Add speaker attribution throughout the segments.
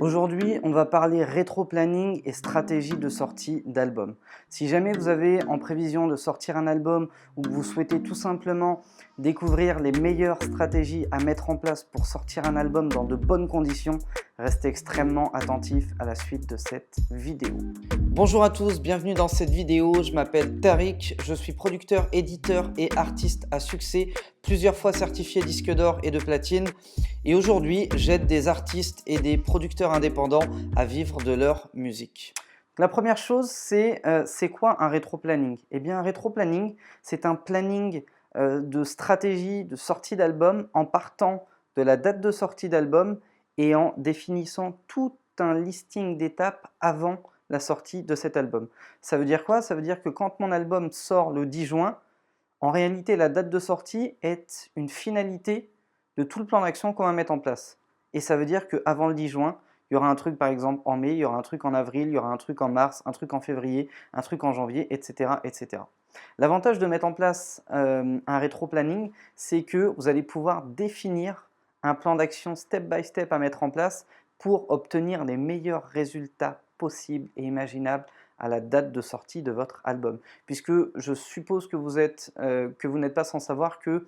Speaker 1: Aujourd'hui, on va parler rétro-planning et stratégie de sortie d'album. Si jamais vous avez en prévision de sortir un album ou que vous souhaitez tout simplement découvrir les meilleures stratégies à mettre en place pour sortir un album dans de bonnes conditions, restez extrêmement attentifs à la suite de cette vidéo. Bonjour à tous, bienvenue dans cette vidéo. Je m'appelle Tariq, je suis producteur, éditeur et artiste à succès, plusieurs fois certifié disque d'or et de platine. Et aujourd'hui, j'aide des artistes et des producteurs indépendants à vivre de leur musique. La première chose, c'est quoi un rétro-planning? Eh bien, un rétro-planning, c'est un planning de stratégie de sortie d'album en partant de la date de sortie d'album et en définissant tout un listing d'étapes avant la sortie de cet album. Ça veut dire quoi? Ça veut dire que quand mon album sort le 10 juin, en réalité, la date de sortie est une finalité de tout le plan d'action qu'on va mettre en place. Et ça veut dire qu'avant le 10 juin, il y aura un truc par exemple en mai, il y aura un truc en avril, il y aura un truc en mars, un truc en février, un truc en janvier, etc. etc. L'avantage de mettre en place un rétro-planning, c'est que vous allez pouvoir définir un plan d'action step by step à mettre en place pour obtenir les meilleurs résultats possibles et imaginables à la date de sortie de votre album. Puisque je suppose que vous n'êtes pas sans savoir que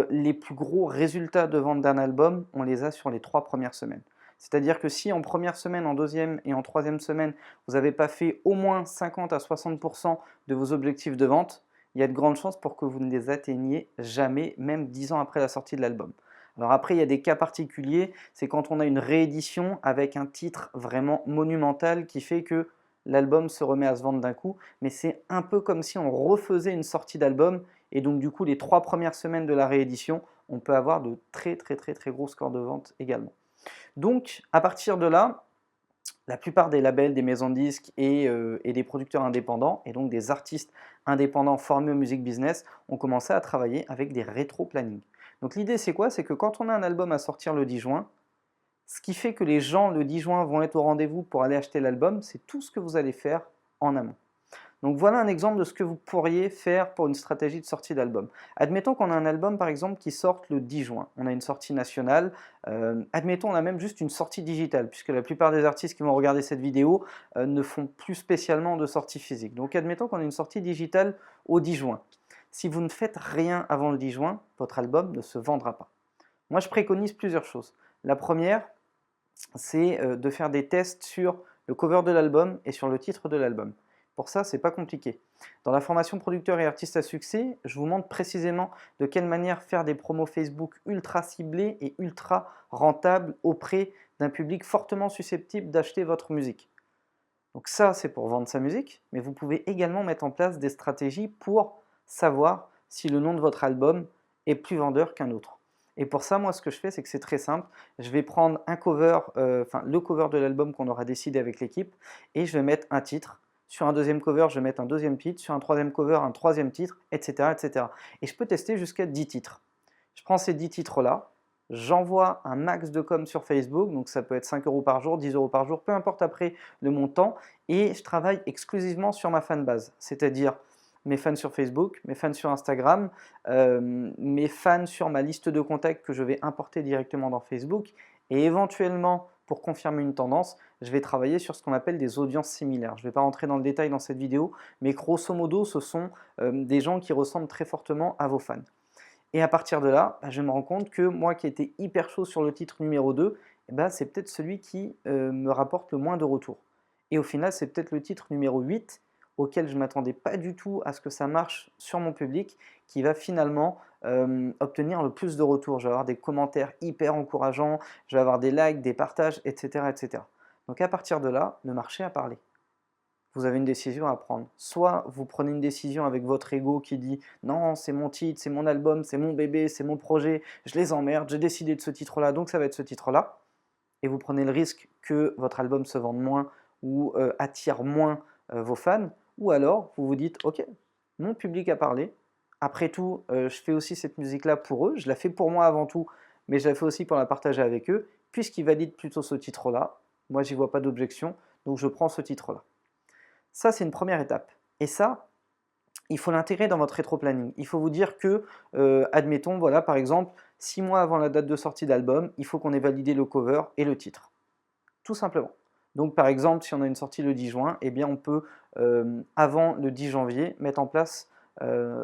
Speaker 1: les plus gros résultats de vente d'un album, on les a sur les 3 premières semaines. C'est-à-dire que si en première semaine, en deuxième et en troisième semaine, vous n'avez pas fait au moins 50 à 60% de vos objectifs de vente, il y a de grandes chances pour que vous ne les atteigniez jamais, même 10 ans après la sortie de l'album. Alors après, il y a des cas particuliers, c'est quand on a une réédition avec un titre vraiment monumental qui fait que l'album se remet à se vendre d'un coup, mais c'est un peu comme si on refaisait une sortie d'album, et donc du coup les 3 premières semaines de la réédition, on peut avoir de très gros scores de vente également. Donc à partir de là, la plupart des labels, des maisons de disques et des producteurs indépendants, et donc des artistes indépendants formés au music business, ont commencé à travailler avec des rétro-plannings. Donc l'idée c'est quoi? C'est que quand on a un album à sortir le 10 juin, ce qui fait que les gens, le 10 juin, vont être au rendez-vous pour aller acheter l'album, c'est tout ce que vous allez faire en amont. Donc voilà un exemple de ce que vous pourriez faire pour une stratégie de sortie d'album. Admettons qu'on a un album par exemple qui sorte le 10 juin. On a une sortie nationale. Admettons on a même juste une sortie digitale, puisque la plupart des artistes qui vont regarder cette vidéo ne font plus spécialement de sortie physique. Donc admettons qu'on a une sortie digitale au 10 juin. Si vous ne faites rien avant le 10 juin, votre album ne se vendra pas. Moi je préconise plusieurs choses. La première, c'est de faire des tests sur le cover de l'album et sur le titre de l'album. Pour ça, c'est pas compliqué. Dans la formation producteur et artiste à succès, je vous montre précisément de quelle manière faire des promos Facebook ultra ciblés et ultra rentables auprès d'un public fortement susceptible d'acheter votre musique. Donc ça, c'est pour vendre sa musique, mais vous pouvez également mettre en place des stratégies pour savoir si le nom de votre album est plus vendeur qu'un autre. Et pour ça, moi, ce que je fais, c'est que c'est très simple. Je vais prendre un cover, le cover de l'album qu'on aura décidé avec l'équipe, et je vais mettre un titre. Sur un deuxième cover, je vais mettre un deuxième titre. Sur un troisième cover, un troisième titre, etc., etc. Et je peux tester jusqu'à 10 titres. Je prends ces 10 titres-là, j'envoie un max de com sur Facebook, donc ça peut être 5 euros par jour, 10 euros par jour, peu importe après le montant, et je travaille exclusivement sur ma fanbase, c'est-à-dire mes fans sur Facebook, mes fans sur Instagram, mes fans sur ma liste de contacts que je vais importer directement dans Facebook, et éventuellement, pour confirmer une tendance, je vais travailler sur ce qu'on appelle des audiences similaires. Je ne vais pas rentrer dans le détail dans cette vidéo, mais grosso modo, ce sont des gens qui ressemblent très fortement à vos fans. Et à partir de là, je me rends compte que moi qui étais hyper chaud sur le titre numéro 2, c'est peut-être celui qui me rapporte le moins de retours. Et au final, c'est peut-être le titre numéro 8 auquel je ne m'attendais pas du tout à ce que ça marche sur mon public, qui va finalement obtenir le plus de retours. Je vais avoir des commentaires hyper encourageants, je vais avoir des likes, des partages, etc. etc. Donc à partir de là, le marché a parlé. Vous avez une décision à prendre. Soit vous prenez une décision avec votre ego qui dit non, c'est mon titre, c'est mon album, c'est mon bébé, c'est mon projet, je les emmerde, j'ai décidé de ce titre-là, donc ça va être ce titre-là. Et vous prenez le risque que votre album se vende moins ou attire moins vos fans. Ou alors vous vous dites ok, mon public a parlé. Après tout, je fais aussi cette musique-là pour eux, je la fais pour moi avant tout, mais je la fais aussi pour la partager avec eux. Puisqu'ils valident plutôt ce titre-là, moi j'y vois pas d'objection, donc je prends ce titre-là. Ça, c'est une première étape. Et ça, il faut l'intégrer dans votre rétro-planning. Il faut vous dire que, admettons, voilà, par exemple, 6 mois avant la date de sortie d'album, il faut qu'on ait validé le cover et le titre. tout simplement. Donc par exemple, si on a une sortie le 10 juin, eh bien on peut, avant le 10 janvier, mettre en place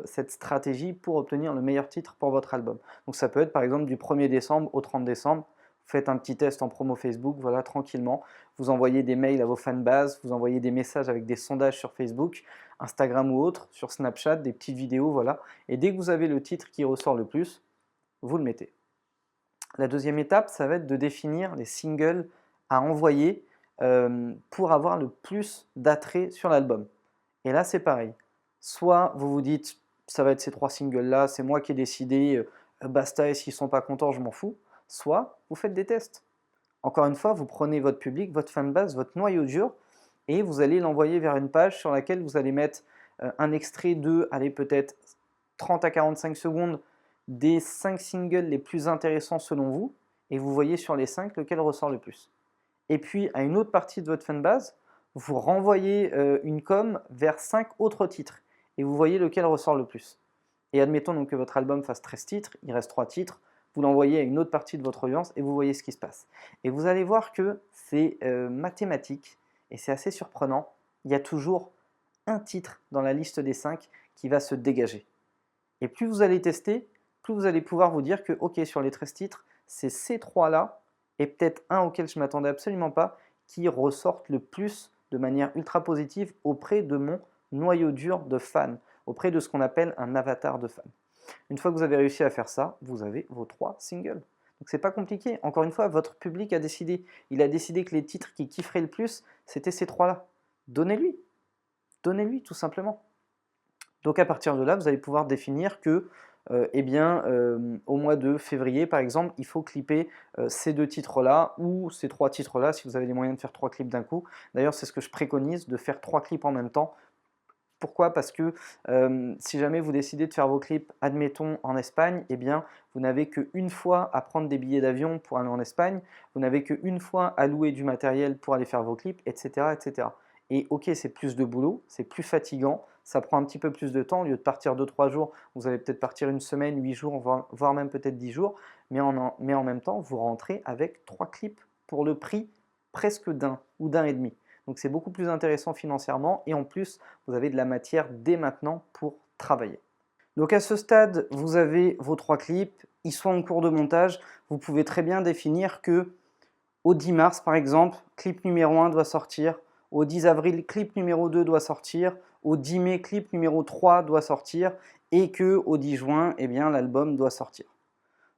Speaker 1: cette stratégie pour obtenir le meilleur titre pour votre album. Donc ça peut être par exemple du 1er décembre au 30 décembre, vous faites un petit test en promo Facebook, voilà, tranquillement, vous envoyez des mails à vos fanbases, vous envoyez des messages avec des sondages sur Facebook, Instagram ou autre, sur Snapchat, des petites vidéos, voilà, et dès que vous avez le titre qui ressort le plus, vous le mettez. La deuxième étape, ça va être de définir les singles à envoyer pour avoir le plus d'attrait sur l'album. Et là, c'est pareil. Soit vous vous dites, ça va être ces 3 singles-là, c'est moi qui ai décidé, basta, et s'ils ne sont pas contents, je m'en fous. Soit vous faites des tests. Encore une fois, vous prenez votre public, votre fanbase, votre noyau dur, et vous allez l'envoyer vers une page sur laquelle vous allez mettre un extrait de, allez, peut-être 30 à 45 secondes des 5 singles les plus intéressants selon vous, et vous voyez sur les 5 lequel ressort le plus. Et puis, à une autre partie de votre fanbase, vous renvoyez une com vers 5 autres titres, et vous voyez lequel ressort le plus. Et admettons donc que votre album fasse 13 titres, il reste 3 titres, vous l'envoyez à une autre partie de votre audience et vous voyez ce qui se passe. Et vous allez voir que c'est mathématique et c'est assez surprenant. Il y a toujours un titre dans la liste des 5 qui va se dégager. Et plus vous allez tester, plus vous allez pouvoir vous dire que, ok, sur les 13 titres, c'est ces 3-là, et peut-être un auquel je ne m'attendais absolument pas, qui ressortent le plus de manière ultra positive auprès de mon noyau dur de fans, auprès de ce qu'on appelle un avatar de fan. Une fois que vous avez réussi à faire ça, vous avez vos 3 singles. Donc c'est pas compliqué. Encore une fois, votre public a décidé. Il a décidé que les titres qu'il kifferait le plus, c'était ces 3-là. Donnez-lui. Donnez-lui, tout simplement. Donc à partir de là, vous allez pouvoir définir que, au mois de février, par exemple, il faut clipper ces 2 titres-là ou ces 3 titres-là, si vous avez les moyens de faire 3 clips d'un coup. D'ailleurs, c'est ce que je préconise, de faire 3 clips en même temps. Pourquoi? Parce que si jamais vous décidez de faire vos clips, admettons, en Espagne, eh bien, vous n'avez qu'une fois à prendre des billets d'avion pour aller en Espagne, vous n'avez qu'une fois à louer du matériel pour aller faire vos clips, etc. etc. Et ok, c'est plus de boulot, c'est plus fatigant, ça prend un petit peu plus de temps. Au lieu de partir 2-3 jours, vous allez peut-être partir une semaine, 8 jours, voire même peut-être 10 jours, mais en même temps, vous rentrez avec 3 clips pour le prix presque d'un ou d'un et demi. Donc c'est beaucoup plus intéressant financièrement et en plus, vous avez de la matière dès maintenant pour travailler. Donc à ce stade, vous avez vos 3 clips, ils sont en cours de montage. Vous pouvez très bien définir que au 10 mars, par exemple, clip numéro 1 doit sortir. Au 10 avril, clip numéro 2 doit sortir. Au 10 mai, clip numéro 3 doit sortir. Et qu'au 10 juin, eh bien, l'album doit sortir.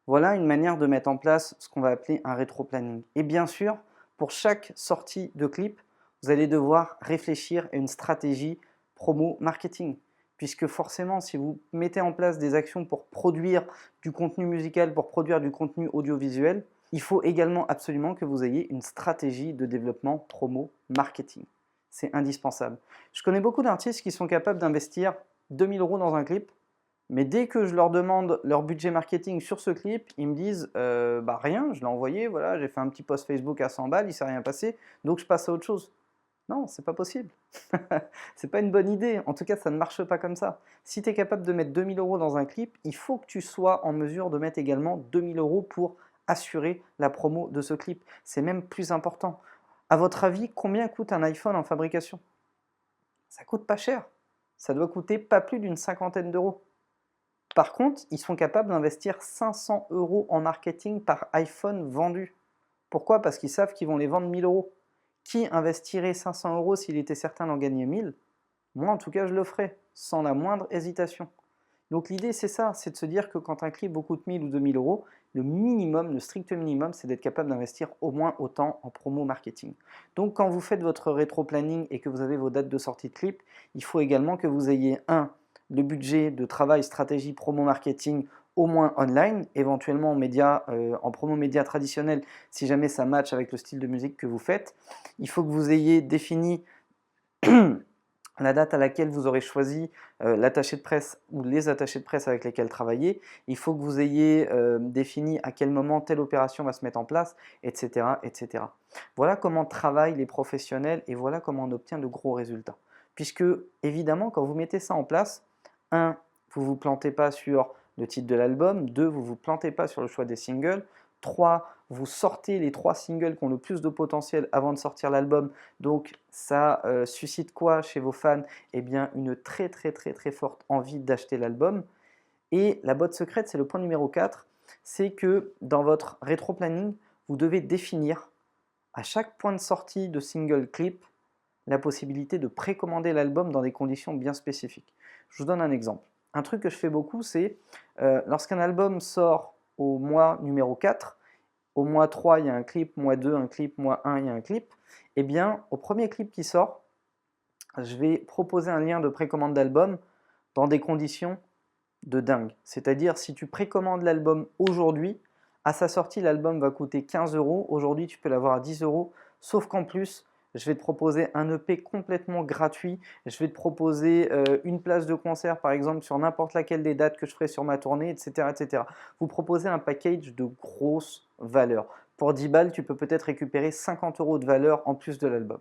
Speaker 1: Voilà une manière de mettre en place ce qu'on va appeler un rétro-planning. Et bien sûr, pour chaque sortie de clip, vous allez devoir réfléchir à une stratégie promo marketing. Puisque forcément, si vous mettez en place des actions pour produire du contenu musical, pour produire du contenu audiovisuel, il faut également absolument que vous ayez une stratégie de développement promo marketing. C'est indispensable. Je connais beaucoup d'artistes qui sont capables d'investir 2000 € dans un clip, mais dès que je leur demande leur budget marketing sur ce clip, ils me disent bah rien, je l'ai envoyé, voilà, j'ai fait un petit post Facebook à 100 balles, il ne s'est rien passé, donc je passe à autre chose. Non, c'est pas possible. C'est pas une bonne idée. En tout cas, ça ne marche pas comme ça. Si tu es capable de mettre 2000 € dans un clip, il faut que tu sois en mesure de mettre également 2000 € pour assurer la promo de ce clip. C'est même plus important. À votre avis, combien coûte un iPhone en fabrication? Ça coûte pas cher. Ça doit coûter pas plus d'une cinquantaine d'euros. Par contre, ils sont capables d'investir 500 € en marketing par iPhone vendu. Pourquoi? Parce qu'ils savent qu'ils vont les vendre 1000 €. Qui investirait 500 € s'il était certain d'en gagner 1000? Moi, en tout cas, je le ferais, sans la moindre hésitation. Donc l'idée, c'est ça, c'est de se dire que quand un clip vous coûte 1000 ou 2000 €, le minimum, le strict minimum, c'est d'être capable d'investir au moins autant en promo marketing. Donc quand vous faites votre rétro-planning et que vous avez vos dates de sortie de clip, il faut également que vous ayez le budget de travail, stratégie, promo marketing, au moins online, éventuellement en promo média traditionnel, si jamais ça match avec le style de musique que vous faites. Il faut que vous ayez défini la date à laquelle vous aurez choisi l'attaché de presse ou les attachés de presse avec lesquels travailler. Il faut que vous ayez défini à quel moment telle opération va se mettre en place, etc., etc. Voilà comment travaillent les professionnels et voilà comment on obtient de gros résultats. Puisque, évidemment, quand vous mettez ça en place, vous ne vous plantez pas sur le titre de l'album, 2, vous ne vous plantez pas sur le choix des singles, 3, vous sortez les 3 singles qui ont le plus de potentiel avant de sortir l'album. Donc ça suscite quoi chez vos fans? Eh bien une très très très très forte envie d'acheter l'album. Et la botte secrète, c'est le point numéro 4, c'est que dans votre rétro-planning, vous devez définir à chaque point de sortie de single clip la possibilité de précommander l'album dans des conditions bien spécifiques. Je vous donne un exemple. Un truc que je fais beaucoup, c'est lorsqu'un album sort au mois numéro 4, au mois 3, il y a un clip, mois 2, un clip, mois 1, il y a un clip, eh bien, au premier clip qui sort, je vais proposer un lien de précommande d'album dans des conditions de dingue. C'est-à-dire, si tu précommandes l'album aujourd'hui, à sa sortie, l'album va coûter 15 euros. Aujourd'hui, tu peux l'avoir à 10 euros. Sauf qu'en plus, je vais te proposer un EP complètement gratuit. Je vais te proposer une place de concert, par exemple, sur n'importe laquelle des dates que je ferai sur ma tournée, etc., etc. Vous proposez un package de grosse valeur. Pour 10 balles, tu peux peut-être récupérer 50 euros de valeur en plus de l'album.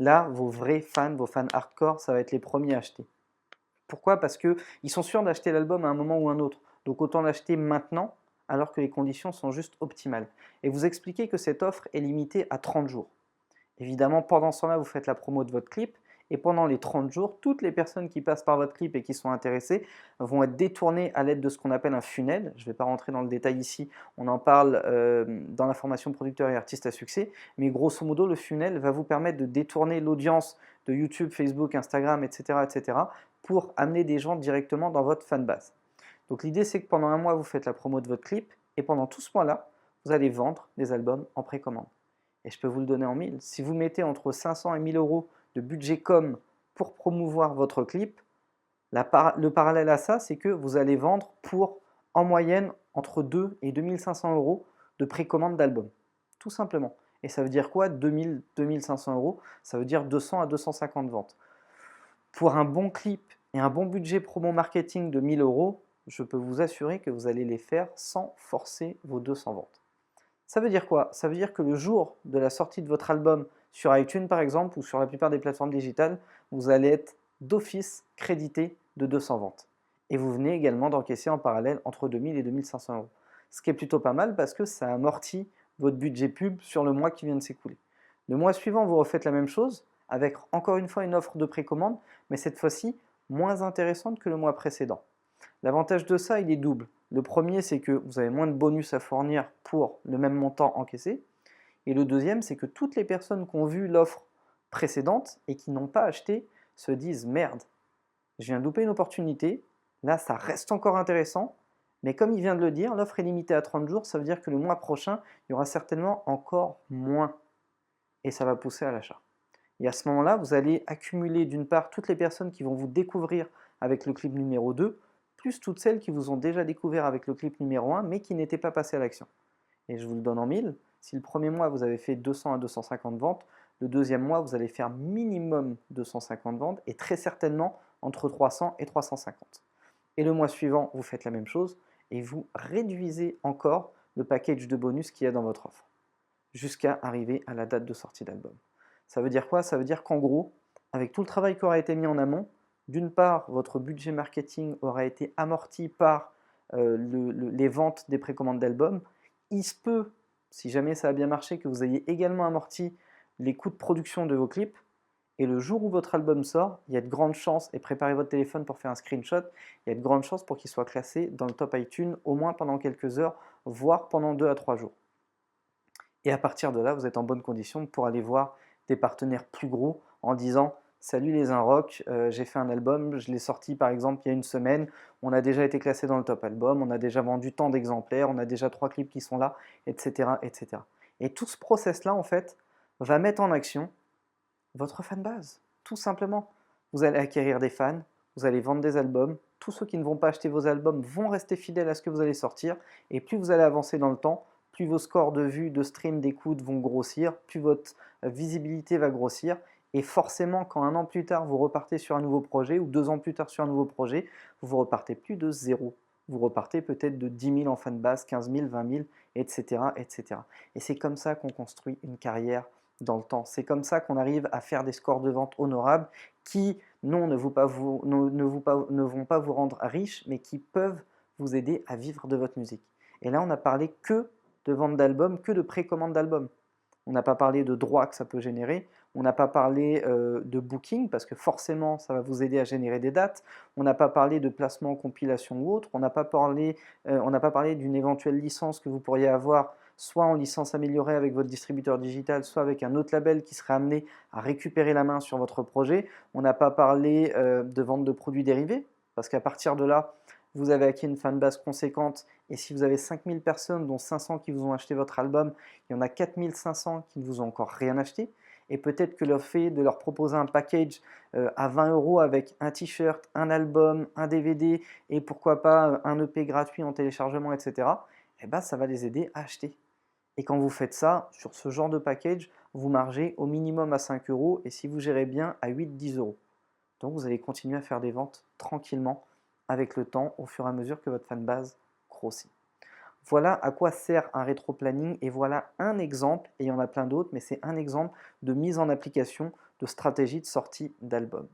Speaker 1: Là, vos vrais fans, vos fans hardcore, ça va être les premiers à acheter. Pourquoi? Parce qu'ils sont sûrs d'acheter l'album à un moment ou un autre. Donc autant l'acheter maintenant, alors que les conditions sont juste optimales. Et vous expliquez que cette offre est limitée à 30 jours. Évidemment, pendant ce temps-là, vous faites la promo de votre clip. Et pendant les 30 jours, toutes les personnes qui passent par votre clip et qui sont intéressées vont être détournées à l'aide de ce qu'on appelle un funnel. Je ne vais pas rentrer dans le détail ici, on en parle dans la formation producteur et artiste à succès. Mais grosso modo, le funnel va vous permettre de détourner l'audience de YouTube, Facebook, Instagram, etc., etc., pour amener des gens directement dans votre fanbase. Donc l'idée, c'est que pendant un mois, vous faites la promo de votre clip et pendant tout ce mois-là, vous allez vendre des albums en précommande. Et je peux vous le donner en mille. Si vous mettez entre 500 et 1000 euros de budget com pour promouvoir votre clip, le parallèle à ça, c'est que vous allez vendre pour en moyenne entre 2 et 2500 euros de précommande d'album. Tout simplement. Et ça veut dire quoi 2000, 2500 euros? Ça veut dire 200 à 250 ventes. Pour un bon clip et un bon budget promo marketing de 1000 euros, je peux vous assurer que vous allez les faire sans forcer vos 200 ventes. Ça veut dire quoi? Ça veut dire que le jour de la sortie de votre album sur iTunes par exemple ou sur la plupart des plateformes digitales, vous allez être d'office crédité de 200 ventes. Et vous venez également d'encaisser en parallèle entre 2000 et 2500 euros. Ce qui est plutôt pas mal parce que ça amortit votre budget pub sur le mois qui vient de s'écouler. Le mois suivant, vous refaites la même chose avec encore une fois une offre de précommande, mais cette fois-ci moins intéressante que le mois précédent. L'avantage de ça, il est double. Le premier, c'est que vous avez moins de bonus à fournir pour le même montant encaissé. Et le deuxième, c'est que toutes les personnes qui ont vu l'offre précédente et qui n'ont pas acheté se disent merde, je viens de louper une opportunité, là ça reste encore intéressant, mais comme il vient de le dire, l'offre est limitée à 30 jours, ça veut dire que le mois prochain, il y aura certainement encore moins et ça va pousser à l'achat. Et à ce moment-là, vous allez accumuler d'une part toutes les personnes qui vont vous découvrir avec le clip numéro 2, plus toutes celles qui vous ont déjà découvert avec le clip numéro 1, mais qui n'étaient pas passées à l'action. Et je vous le donne en mille, si le premier mois vous avez fait 200 à 250 ventes, le deuxième mois vous allez faire minimum 250 ventes et très certainement entre 300 et 350. Et le mois suivant, vous faites la même chose et vous réduisez encore le package de bonus qu'il y a dans votre offre, jusqu'à arriver à la date de sortie d'album. Ça veut dire quoi? Ça veut dire qu'en gros, avec tout le travail qui aura été mis en amont, d'une part, votre budget marketing aura été amorti par les ventes des précommandes d'albums. Il se peut, si jamais ça a bien marché, que vous ayez également amorti les coûts de production de vos clips. Et le jour où votre album sort, il y a de grandes chances, et préparez votre téléphone pour faire un screenshot, il y a de grandes chances pour qu'il soit classé dans le top iTunes au moins pendant quelques heures, voire pendant 2 à 3 jours. Et à partir de là, vous êtes en bonne condition pour aller voir des partenaires plus gros en disant salut les Inrock, j'ai fait un album, je l'ai sorti par exemple il y a une semaine, on a déjà été classé dans le top album, on a déjà vendu tant d'exemplaires, on a déjà 3 clips qui sont là, etc. etc. Et tout ce process-là, en fait, va mettre en action votre fanbase, tout simplement. Vous allez acquérir des fans, vous allez vendre des albums, tous ceux qui ne vont pas acheter vos albums vont rester fidèles à ce que vous allez sortir, et plus vous allez avancer dans le temps, plus vos scores de vues, de stream, d'écoute vont grossir, plus votre visibilité va grossir, et forcément, quand un an plus tard, vous repartez sur un nouveau projet, ou 2 ans plus tard sur un nouveau projet, vous repartez plus de zéro. Vous repartez peut-être de 10 000 en fanbase, 15 000, 20 000, etc. etc. Et c'est comme ça qu'on construit une carrière dans le temps. C'est comme ça qu'on arrive à faire des scores de vente honorables qui, non, ne vont pas vous rendre riche, mais qui peuvent vous aider à vivre de votre musique. Et là, on n'a parlé que de vente d'albums que de précommande d'albums. On n'a pas parlé de droits que ça peut générer, on n'a pas parlé de booking, parce que forcément, ça va vous aider à générer des dates, on n'a pas parlé de placement en compilation ou autre, on n'a pas parlé d'une éventuelle licence que vous pourriez avoir, soit en licence améliorée avec votre distributeur digital, soit avec un autre label qui serait amené à récupérer la main sur votre projet. On n'a pas parlé de vente de produits dérivés, parce qu'à partir de là, vous avez acquis une fanbase conséquente, et si vous avez 5000 personnes, dont 500 qui vous ont acheté votre album, il y en a 4500 qui ne vous ont encore rien acheté, et peut-être que le fait de leur proposer un package à 20 € avec un t-shirt, un album, un DVD, et pourquoi pas un EP gratuit en téléchargement, etc., eh ben, ça va les aider à acheter. Et quand vous faites ça, sur ce genre de package, vous margez au minimum à 5 €, et si vous gérez bien, à 8-10 €. Donc vous allez continuer à faire des ventes tranquillement avec le temps, au fur et à mesure que votre fanbase grossit. Voilà à quoi sert un rétro-planning, et voilà un exemple, et il y en a plein d'autres, mais c'est un exemple de mise en application de stratégie de sortie d'album.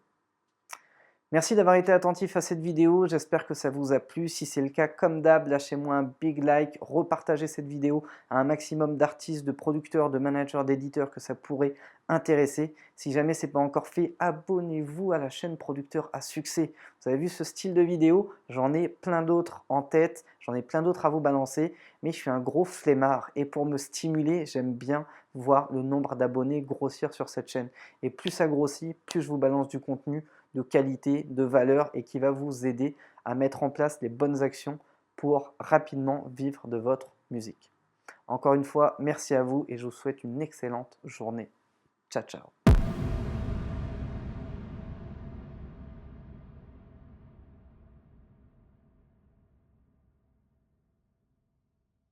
Speaker 1: Merci d'avoir été attentif à cette vidéo, j'espère que ça vous a plu. Si c'est le cas, comme d'hab, lâchez-moi un big like, repartagez cette vidéo à un maximum d'artistes, de producteurs, de managers, d'éditeurs que ça pourrait intéresser. Si jamais ce n'est pas encore fait, abonnez-vous à la chaîne Producteur à succès. Vous avez vu ce style de vidéo? J'en ai plein d'autres en tête, j'en ai plein d'autres à vous balancer, mais je suis un gros flemmard et pour me stimuler, j'aime bien voir le nombre d'abonnés grossir sur cette chaîne. Et plus ça grossit, plus je vous balance du contenu de qualité, de valeur et qui va vous aider à mettre en place les bonnes actions pour rapidement vivre de votre musique. Encore une fois, merci à vous et je vous souhaite une excellente journée. Ciao, ciao.